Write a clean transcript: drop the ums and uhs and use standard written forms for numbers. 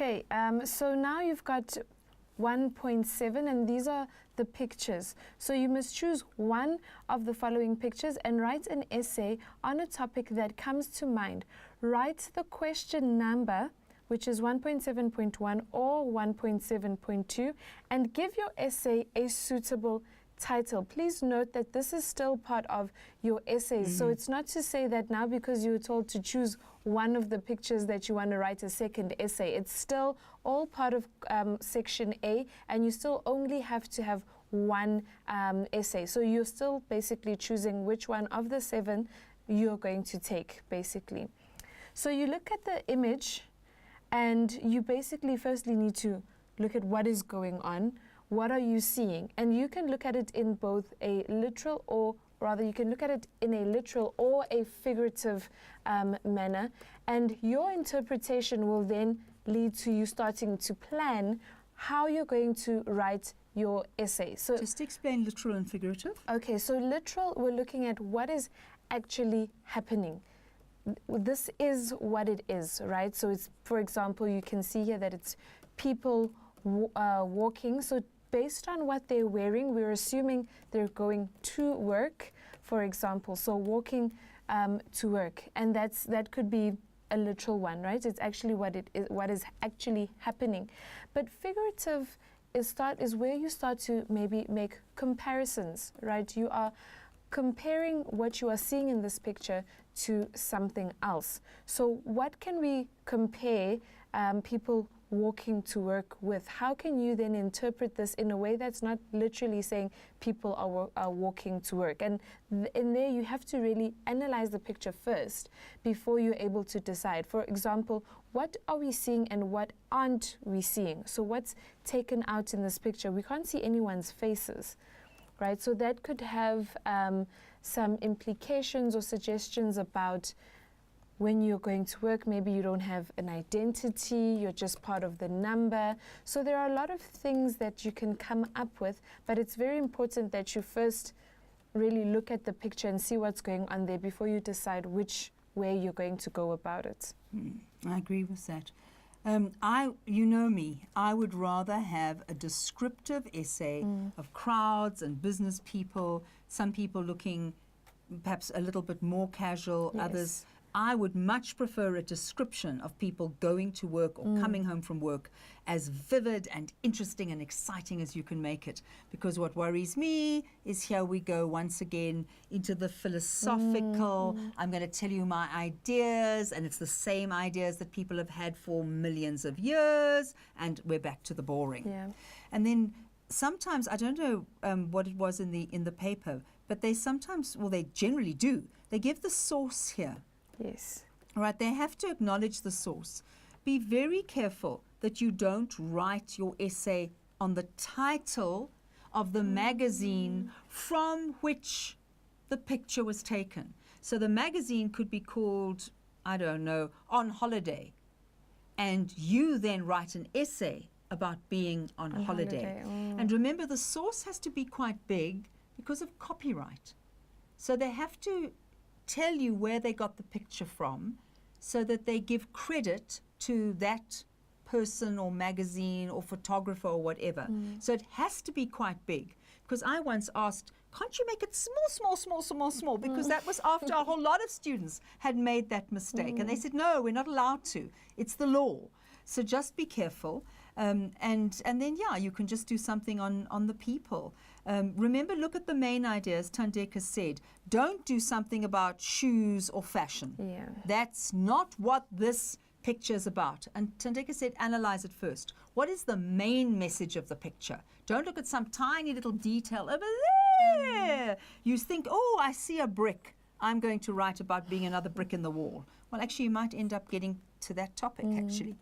Okay, so now you've got 1.7, and these are the pictures. So you must choose one of the following pictures and write an essay on a topic that comes to mind. Write the question number, which is 1.7.1 or 1.7.2, and give your essay a suitable title. Please note that this is still part of your essays. So it's not to say that now because you were told to choose one of the pictures that you want to write a second essay. It's still all part of section A, and you still only have to have one essay. So you're still basically choosing which one of the 7 you're going to take, basically. So you look at the image, and you basically firstly need to look at what is going on. What are you seeing? And you can look at it in both a literal, or rather you can look at it in a literal or a figurative manner. And your interpretation will then lead to you starting to plan how you're going to write your essay. So just explain literal and figurative. Okay, so literal, we're looking at what is actually happening. This is what it is, right? So it's, for example, you can see here that it's people walking. So based on what they're wearing, we're assuming they're going to work, for example. So walking to work, and that could be a literal one, right? It's actually what is actually happening. But figurative is where you start to maybe make comparisons, right? You are comparing what you are seeing in this picture to something else. So what can we compare people walking to work with? How can you then interpret this in a way that's not literally saying people are walking to work? And in there you have to really analyze the picture first before you're able to decide. For example, what are we seeing and what aren't we seeing? So what's taken out in this picture? We can't see anyone's faces, right? So that could have some implications or suggestions about when you're going to work. Maybe you don't have an identity, you're just part of the number. So there are a lot of things that you can come up with, but it's very important that you first really look at the picture and see what's going on there before you decide which way you're going to go about it. I agree with that. You know me, I would rather have a descriptive essay of crowds and business people, some people looking perhaps a little bit more casual, Yes. others. I would much prefer a description of people going to work or coming home from work as vivid and interesting and exciting as you can make it. Because what worries me is here we go once again into the philosophical. I'm going to tell you my ideas, and it's the same ideas that people have had for millions of years, and we're back to the boring. Yeah. And then sometimes, I don't know what it was in the paper, but they sometimes, well, they generally do, they give the source here. Yes. Right, they have to acknowledge the source. Be very careful that you don't write your essay on the title of the magazine from which the picture was taken. So the magazine could be called, I don't know, On Holiday. And you then write an essay about being on holiday. And remember, the source has to be quite big because of copyright. So they have to tell you where they got the picture from so that they give credit to that person or magazine or photographer or whatever. So it has to be quite big. Because I once asked, can't you make it small? Because that was after a whole lot of students had made that mistake. And they said, no, we're not allowed to. It's the law. So just be careful. And then, yeah, you can just do something on the people. Remember, look at the main ideas. Thandeka said, don't do something about shoes or fashion. Yeah. That's not what this picture is about. And Thandeka said, analyze it first. What is the main message of the picture? Don't look at some tiny little detail over there. You think, oh, I see a brick. I'm going to write about being another brick in the wall. Well, actually, you might end up getting to that topic, actually.